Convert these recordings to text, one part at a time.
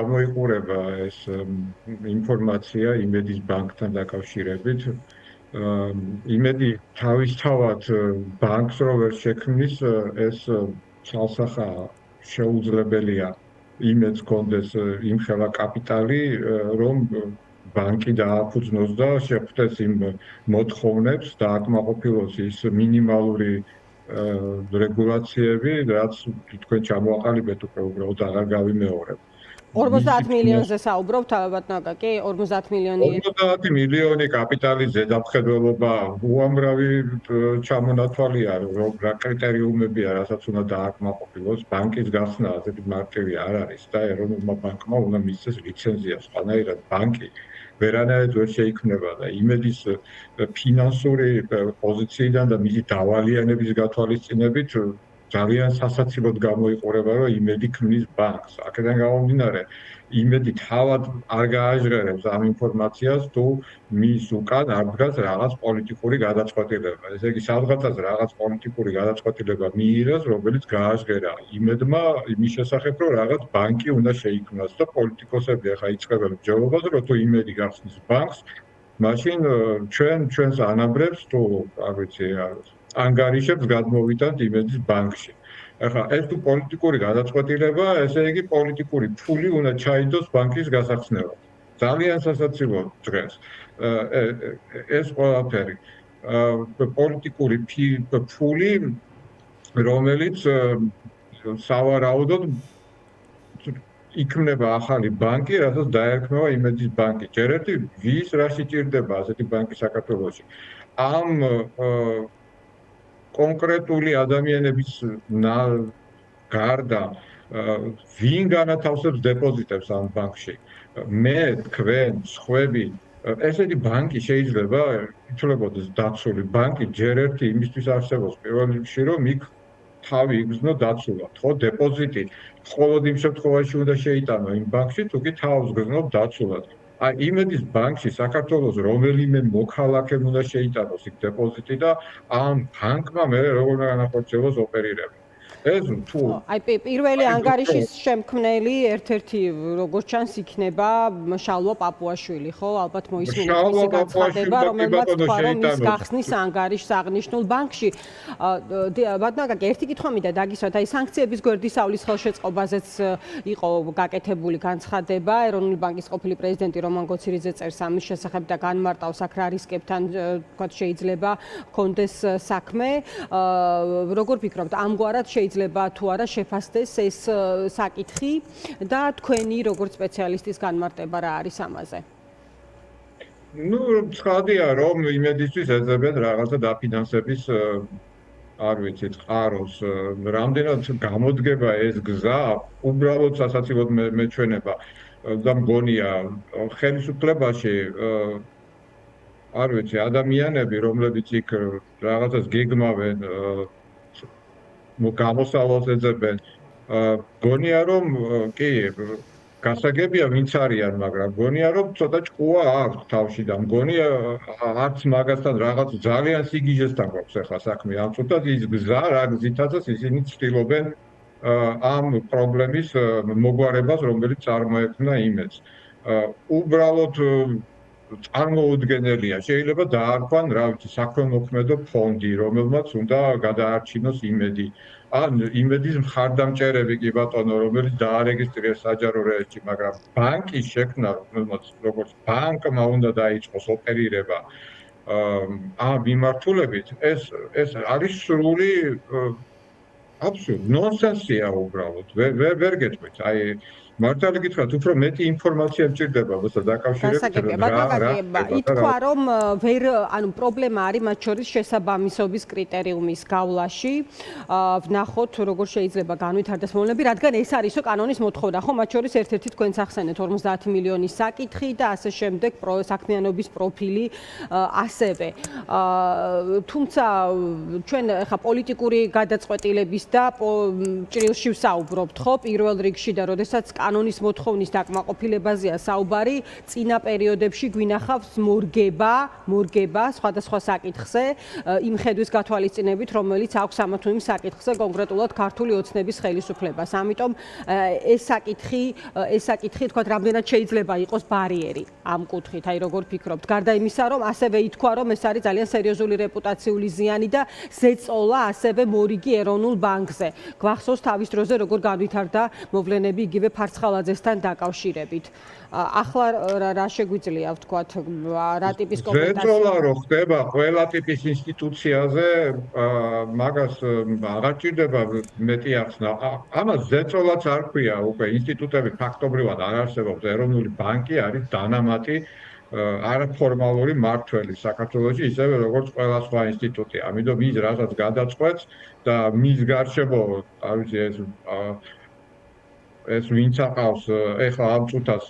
გამოიყურება ეს ინფორმაცია იმედის ბანკთან დაკავშირებით. იმედი თავისთავად ბანკს რო ვერ შექმნის, ეს ცალსახა შეუძლებელია იმედს კონდეს იმხელა კაპიტალი, რომ ბანკი დააფუძნოს და შეხვდეს იმ მოთხოვნებს და აკმაყოფილოს ის მინიმალური რეგულაციები, რაც თქვენ ჩამოაყალიბეთ უკვე უბრალოდ აღარ გავიმეორებ. 50 მილიონზე საუბრობთ, ბატონო, კი, 50 მილიონი. 50 მილიონი კაპიტალის ზედამხედველობა უამრავი ჩამონათვალია, რომ რა კრიტერიუმებია, რასაც უნდა დააკმაყოფილოს ბანკის გახსნა ასეთი მარტივი არ არის და ეროვნულმა ბანკმა უნდა მისცეს ლიცენზია, სხვანაირად ბანკი ვერანაირად ვერ შეიქმნება და იმედის ფინანსური პოზიციიდან და მისი დავალიანების გათვალისწინებით ძალიან სასაცილოდ გამოიყურება, რომ იმედი ქმნის ბანკს. აქედან გამომდინარე, იმედი თავად არ გააჟღერებს ამ ინფორმაციას, თუ მის უკან არ დგას რაღაც პოლიტიკური გადაწყვეტილება. ესე იგი, სადღაცაც რაღაც პოლიტიკური გადაწყვეტილება მიიღეს, რომელიც გააჟღერა იმედმა იმის შესახებ, რომ რაღაც ბანკი უნდა შეიქმნას და პოლიტიკოსები ახლა იწყებენ მსჯელობას, რომ თუ იმედი გახსნის ბანკს, მაშინ ჩვენს ანაბრებს თუ არ ვიცი, ანგარიშებს გადმოვიტანთ იმედის ბანკში. ახლა ეს თუ პოლიტიკური გადაწყვეტილება, ესე იგი პოლიტიკური ფული უნდა ჩაიდოს ბანკის გასახსნელად. ძალიან სასაცილო დღეს. ეს ყველაფერი პოლიტიკური ფული, რომელიც სავარაუდოდ იქმნება ახალი ბანკი, რასაც დაერქმევა იმედის ბანკი. ჯერ ერთი ვის რა სჭირდება ასეთი ბანკი საქართველოში? ამ კონკრეტული ადამიანების გარდა ვინ განათავსებს დეპოზიტებს ამ ბანკში? მე, თქვენ, სხვები, ესეთი ბანკი შეიძლება ითვლებოდეს დაცული ბანკი, ჯერ ერთი იმისთვის არსებობს პირველ რიგში, რომ იქ თავი იგრძნო დაცულად, ხო, დეპოზიტი მხოლოდ იმ შემთხვევაში უნდა შეიტანო იმ ბანკში, თუ კი თავს გრძნობ დაცულად. აი, იმედის ბანკში საქართველოს რომელიმე მოქალაქემ უნდა შეიტანოს იქ დეპოზიტი და ამ ბანკმა მე როგორ უნდა განახორციელოს ოპერირება. ეს თუ აი პირველი ანგარიშის შემქმნელი ერთ-ერთი როგორც ჩანს იქნება შალვა პაპუაშვილი, ხო? ალბათ მოისმინეთ მისი განცხადება, რომელმაც თქვა, რომ ის გახსნის ანგარიშს აღნიშნულ ბანკში. ბატონო, ერთი კითხვა მინდა დაგისვათ, აი სანქციების გვერდისავლის ხელშეწყობაზეც იყო გაკეთებული განცხადება, ეროვნული ბანკის ყოფილი პრეზიდენტი რომან გოცირიძე წერს ამის შესახებ და განმარტავს აქ რა რისკებთან თქვა შეიძლება ჰქონდეს საქმე. როგორ ფიქრობთ, ამგვარად შეიძლება თუ არა შეფასდეს ეს საკითხი და თქვენი როგორც სპეციალისტის განმარტება რა არის ამაზე? ნუ ცხადია რომ იმედისთვის ეძებენ რაღაცა დაფინანსების არ ვიცი წყაროს. რამდენად გამოდგება ეს გზა, უბრალოდ სასაცილოდ მეჩვენება და მგონია ხელისუფლებაში არ ვიცი ადამიანები, რომლებიც იქ რაღაცას გეგმავენ გამოსავალს ეძებენ. გონია რომ კი გასაგებია ვინც არიან, მაგრამ გონია რომ ცოტა ჭკუა აქვს თავში და მგონია არც მაგასთან რაღაც ძალიან სიგიჟესთან გვაქვს ახლა საქმე. ამ ცოტა ის გზა რა გზითაც ისინი ცდილობენ ამ პრობლემის მოგვარებას, რომელიც წარმოექმნა იმედს. უბრალოდ წარმოუდგენელია. შეიძლება დაარქვან, რა ვიცი, საქველმოქმედო ფონდი, რომელმაც უნდა გადაარჩინოს იმედი. ან იმედის მხარდამჭერები კი ბატონო, რომელიც დაარეგისტრირეს საჯარო რეესტრში, მაგრამ ბანკის შექმნა, რომელმაც როგორც ბანკმა უნდა დაიწყოს ოპერირება ამ მიმართულებით, ეს არის სრული აბსოლუტური ნონსენსია უბრალოდ. ვერ გეტყვით. აი მართალი გითხრათ, უფრო მეტი ინფორმაცია მჭირდება მოსა დაკავშირებით ითქვა რომ ვერ ანუ პრობლემა არის მათ შორის შესაბამისობის კრიტერიუმის გავლაში. ვნახოთ როგორ შეიძლება განვითარდეს მოვლენები, რადგან ეს არისო კანონის მოთხოვნა, ხო, მათ შორის ერთ-ერთი თქვენც ახსენეთ 50 მილიონის საკითხი და ასე შემდეგ საქმიანობის პროფილი ასევე. თუმცა ჩვენ ახლა პოლიტიკური გადაწყვეტილების და ჭრილში ვსაუბრობთ, ხო, პირველ რიგში და როდესაც კანონის მოთხოვნის დაკმაყოფილებაზეა საუბარი, წინა პერიოდებში გვინახავს მორგება სხვადასხვა საკითხზე, იმ ხედვის გათვალისწინებით, რომელიც აქვს ამა თუ იმ საკითხზე კონკრეტულად ქართული ოცნების ხელისუფლებას. ამიტომ ეს საკითხი თქვათ, რამდენად შეიძლება იყოს ბარიერი ამ კუთხით, აი როგორ ფიქრობთ? გარდა იმისა, რომ ასევე ითქვა, რომ ეს არის ძალიან სერიოზული რეპუტაციული ზიანი და ზეწოლა ასევე მორიგი ეროვნულ ბანკზე. გვახსოვს თავის დროზე როგორ განვითარდა მოვლენები იგივე ფარცხალაძესთან დაკავშირებით. ახლა რა შეგვიძლია ვთქვათ, რა ტიპის კომენტარია? ზეწოლა რო ხდება ყველა ტიპის ინსტიტუციაზე, მაგას აღარ ჭირდება მეტი ახსნა. ამას ზეწოლაც არ ქვია, უკვე ინსტიტუტები ფაქტობრივად არ არსებობს. ეროვნული ბანკი არის დანამატი არაფორმალური მმართველი საქართველოში, ისევე როგორც ყველა სხვა ინსტიტუტი. ამიტომ ის რასაც გადაწყვეტს და მის გარშემო, არ ვიცი ეს ვინც აყავს ეხლა ამ წუთას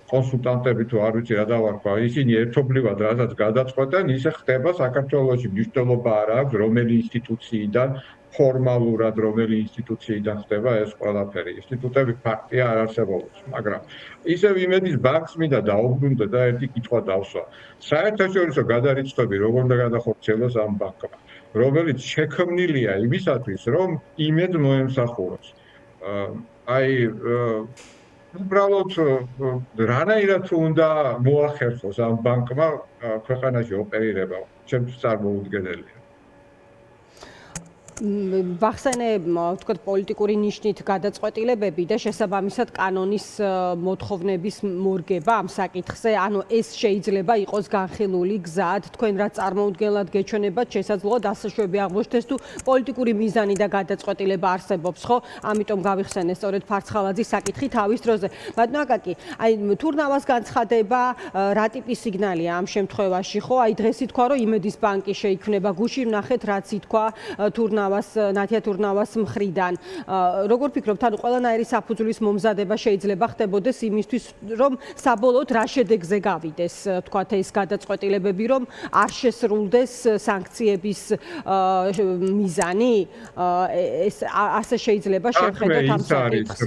კონსულტანტები თუ არ ვიცი რა დავარქვა, ისინი ერთობლივად რასაც გადაწყვეტენ, ისე ხდება საქართველოში. მნიშვნელობა არ აქვს რომელი ინსტიტუციიდან ფორმალურად რომელი ინსტიტუციიდან ხდება ეს ყველაფერი. ინსტიტუტები ფაქტია არ არსებობს, მაგრამ ისევ იმედის ბანკს მინდა დაუბრუნდე და ერთი კითხვა დავსვა. საერთაშორისო გადარიცხვები როგორ უნდა გადახორციელოს ამ ბანკმა, რომელიც შექმნილია იმისათვის, რომ იმედ მოემსახუროს. აი უბრალოდ რანაირად უნდა მოახერხოს ამ ბანკმა ქვეყანაში ოპერირება, ჩემთვის წარმოუდგენელია. ვახსენე, ვთქვათ, პოლიტიკური ნიშნით გადაწყვეტილებები და შესაბამისად კანონის მოთხოვნების მორგება ამ საკითხზე, ანუ ეს შეიძლება იყოს განხილული გზად, თქვენ რა წარმოუდგენლად გეჩვენებათ, შესაძლოა დასაშვები აღმოჩნდეს თუ პოლიტიკური მიზანი და გადაწყვეტილება არსებობს, ხო? ამიტომ გავიხსენე სწორედ ფარცხალაძის საკითხი თავის დროზე. მაგრამ აკაკი, აი თურნავას განცხადება რა ტიპის სიგნალია ამ შემთხვევაში, ხო? აი დღეს ითქვა, რომ იმედის ბანკი შეიქმნება, გუშინ ვნახეთ რაც ითქვა ნათია თურნავას მხრიდან. როგორ ფიქრობთ, ანუ ყველანაირი საფუძვლის მომზადება შეიძლება ხდებოდეს იმისთვის, რომ საბოლოოდ რა შედეგზე გავიდეს, თქვათ ეს გადაწყვეტილებები, რომ არ შესრულდეს სანქციების მიზანი? ეს ასე შეიძლება შევხედოთ ამ საკითხს.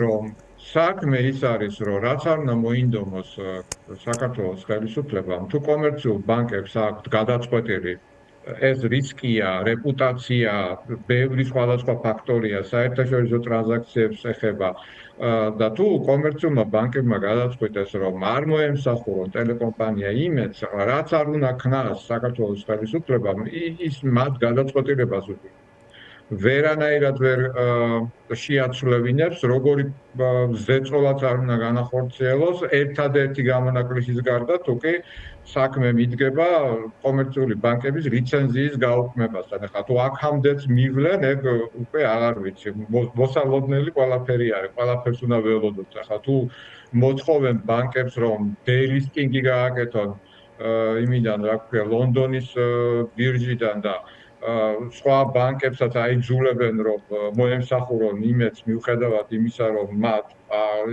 საქმე ის არის, რომ რაც არ უნდა მოინდომოს საქართველოს ხელისუფლებამ, თუ კომერციულ ბანკებს აქვთ გადაწყვეტილი ეს რისკია, რეპუტაცია, ბევრი სხვადასხვა ფაქტორია, საერთაშორისო ტრანზაქციებს ეხება და თუ კომერციულმა ბანკებმა გადაწყვეტეს, რომ არ მოემსახურონ ტელეკომპანია იმედს, რაც არ უნდა ქნას საქართველოს ხელისუფლებამ, ის მათ გადაწყვეტილებას ვერანაირად ვერ შეაცვლევინებს, როგორი ზეწოლაც არ უნდა განახორციელოს, ერთადერთი გამონაკლისის გარდა, თუ კი საქმე მიდგება კომერციული ბანკების ლიცენზიის გაუქმებასთან. ახლა თუ აქამდეც მივლენ, ეგ უკვე აღარ ვიცი, მოსალოდნელი ყველაფერი არის, ყველაფერს უნდა ველოდოთ. ახლა თუ მოთხოვენ ბანკებს, რომ დეილისტინგი გააკეთონ იმიდან, რა ქვია, ლონდონის ბირჟიდან და სხვა ბანკებსაც აიძულებენ, რომ მოემსახურონ იმედს მიუხედავად იმისა, რომ მათ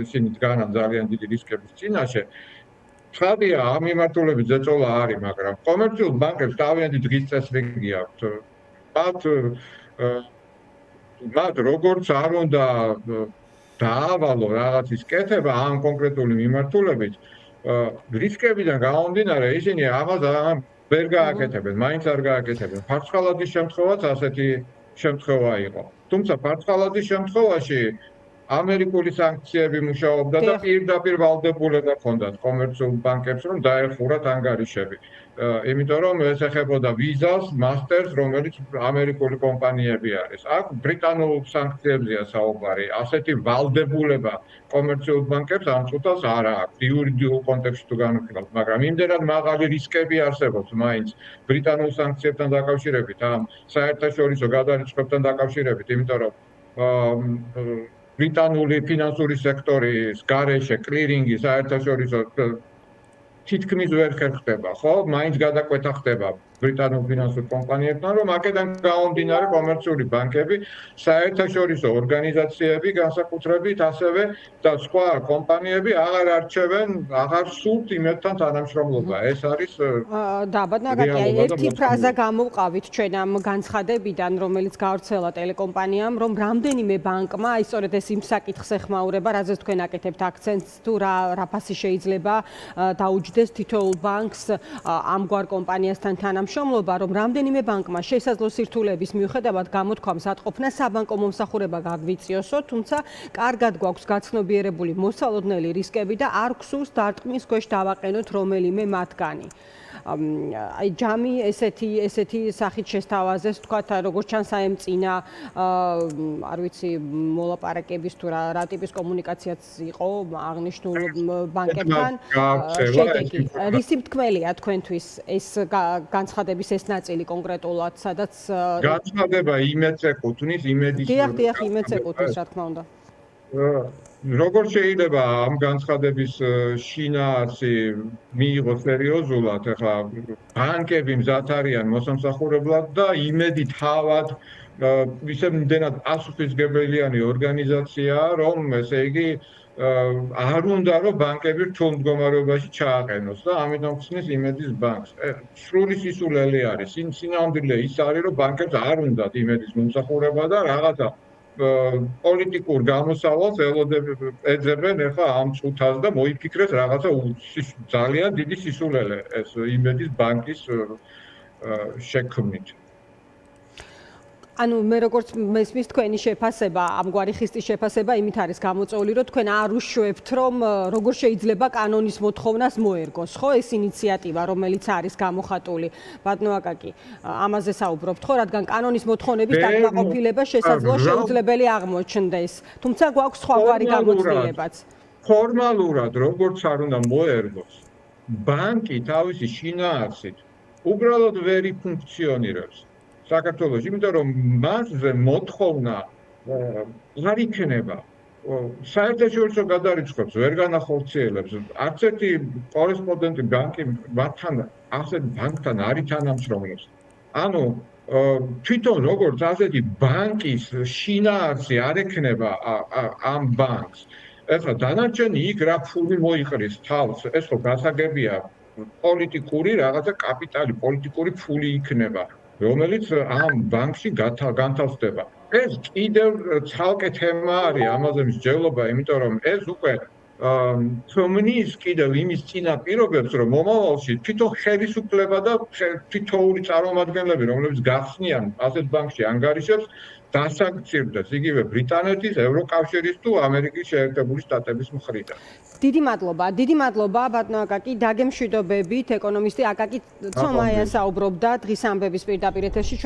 ისინი დგანან ძალიან დიდი რისკების წინაშე. ცხადია, ამ მიმართულებით ზეწოლა არის, მაგრამ კომერციულ ბანკებს თავიანთი დღის წესრიგი აქვთ. მათ როგორც არ უნდა დაავალო რაღაცის კეთება ამ კონკრეტული მიმართულებით, რისკებიდან გამომდინარე, ისინი ამას ვერ გააკეთებენ, მაინც არ გააკეთებენ. ფარცხალაძის შემთხვევაც ასეთი შემთხვევა იყო. თუმცა ფარცხალაძის შემთხვევაში ამერიკული სანქციები მუშაობდა და პირდაპირ ვალდებულება ჰქონდათ კომერციულ ბანკებს, რომ დაეხურათ ანგარიშები. იმიტომ რომ ეს ეხებოდა ვიზას, მასტერს, რომელიც ამერიკული კომპანიები არის. აქ ბრიტანულ სანქციებზეა საუბარი. ასეთი ვალდებულება კომერციულ ბანკებს ამ წუთას არ აქვს. იურიდიულ კონტექსტში თუ განვიხილავთ, მაგრამ იმდენად მაღალი რისკები არსებობს მაინც ბრიტანულ სანქციებთან დაკავშირებით, ამ საერთაშორისო გადარიცხვებთან დაკავშირებით, იმიტომ რომ ბრიტანული ფინანსური სექტორის გარეშე კლირინგი საერთაშორისო თითქმის ვერ ხერხდება, ხო? მაინც გადაკვეთა ხდება ბრიტანულ ფინანსურ კომპანიებთან, რომ აქედან გამომდინარე კომერციული ბანკები, საერთაშორისო ორგანიზაციები, განსაკუთრებით ასევე და სხვა კომპანიები აღარ არჩევენ, აღარ სურთ იმედთან თანამშრომლობა. ეს არის დაბადნაგაკი, ერთი ფრაზა გამოვყავით ჩვენ ამ განცხადებიდან, რომელიც გავრცელა ტელეკომპანიამ, რომ რამდენიმე ბანკმა, აი სწორედ ეს იმ საკითხს ეხმაურება, რაზეც თქვენ აკეთებთ აქცენტს, თუ რა ფასი შეიძლება დაუჯდეს თითოეულ ბანკს ამგვარ კომპანიასთან თანამშრომლობა, რომ რამდენიმე ბანკმა შესაძლო სირთულეების მიუხედავად გამოთქვამს ატყოფნა საბანკო მომსახურება გაგვიწიოსო, თუმცა კარგად გვაქვს გაცნობიერებული მოსალოდნელი რისკები და არ გსურს დარტყმის ქვეშ დავაყენოთ რომელიმე მათგანი. აი ჯამი ესეთი სახით შესთავაზეს, თქვათ, როგორც ჩანს აემწინა, არ ვიცი, მოლაპარაკების თუ რა ტიპის კომუნიკაციაც იყო აღნიშნულ ბანკებთან. შედეგი, რისი მთქმელია თქვენთვის ეს განცხადების ეს ნაწილი კონკრეტულად, სადაც განცხადება იმედს ეკუთვნის, იმედის დიახ, იმედს ეკუთვნის, რა თქმა უნდა. როგორც შეიძლება ამ განცხადების შინაარსი მიიღოს სერიოზულად, ახლა ბანკები მზად არიან მოსამსახურებლად და იმედი თავად ისე იმდენად პასუხისმგებელიანი ორგანიზაციაა, რომ ესე იგი არ უნდა რომ ბანკები რთულ მდგომარეობაში ჩააყენოს და ამიტომ ხსნის იმედის ბანკს. სრული სისულელი არის. სინამდვილე ის არის, რომ ბანკებს არ უნდათ იმედის მომსახურება და რაღაცა პოლიტიკურ გამოსავალს ეძებენ ახლა ამ წუთას და მოიფიქრეს რაღაცა ძალიან დიდი სისულელე ეს იმედის ბანკის შექმნით. ანუ მე როგორც მესმის თქვენი შეფასება, ამგვარი ხისტის შეფასება იმით არის გამოწვეული, რომ თქვენ არ უშვებთ, რომ როგორ შეიძლება კანონის მოთხოვნას მოერგოს, ხო, ეს ინიციატივა, რომელიც არის გამოხატული. ბატონო აკაკი, ამაზე საუბრობთ, ხო, რადგან კანონის მოთხოვნების დაკმაყოფილება შესაძლოა შეუძლებელი აღმოჩნდეს. თუმცა გვაქვს სხვაგვარი გამოცდილებაც. ფორმალურად როგორც არ უნდა მოერგოს, ბანკი თავისი შინაარსით უბრალოდ ვერ იფუნქციონირებს. საქართველოს, იმიტომ რომ მასზე მოთხოვნა არ იქნება. საერთაშორისო გადარიცხვებს ვერ განახორციელებს. არც ერთი კორესპონდენტი ბანკი მათთან ასეთ ბანკთან არ ითანამშრომლობს. ანუ თვითონ როგორც ასეთი ბანკის შინაარსი არ ექნება ამ ბანკს. ეხლა დანარჩენი იქ რა ფული მოიყრის თავს, ეს ხო გასაგებია პოლიტიკური რაღაცა კაპიტალი, პოლიტიკური ფული იქნება. რომელიც ამ ბანკში განთავსდება. ეს კიდევ ცალკე თემა არის, ამაზე მსჯელობა, იმიტომ რომ ეს უკვე ქმნის კიდევ იმის წინაპირობებს, რომ მომავალში თვითონ ხელისუფლება და თითოეული წარმომადგენლები, რომლებიც გახსნიან ასეთ ბანკში ანგარიშებს, დასანქცირდეს იგივე ბრიტანეთის, ევროკავშირის თუ ამერიკის შეერთებული შტატების მხრიდან. დიდი მადლობა ბატონო აკაკი, დაგემშვიდობებით ეკონომისტი აკაკი ცომაია საუბრობდა დღის ამბების პირდაპირ ეთერში.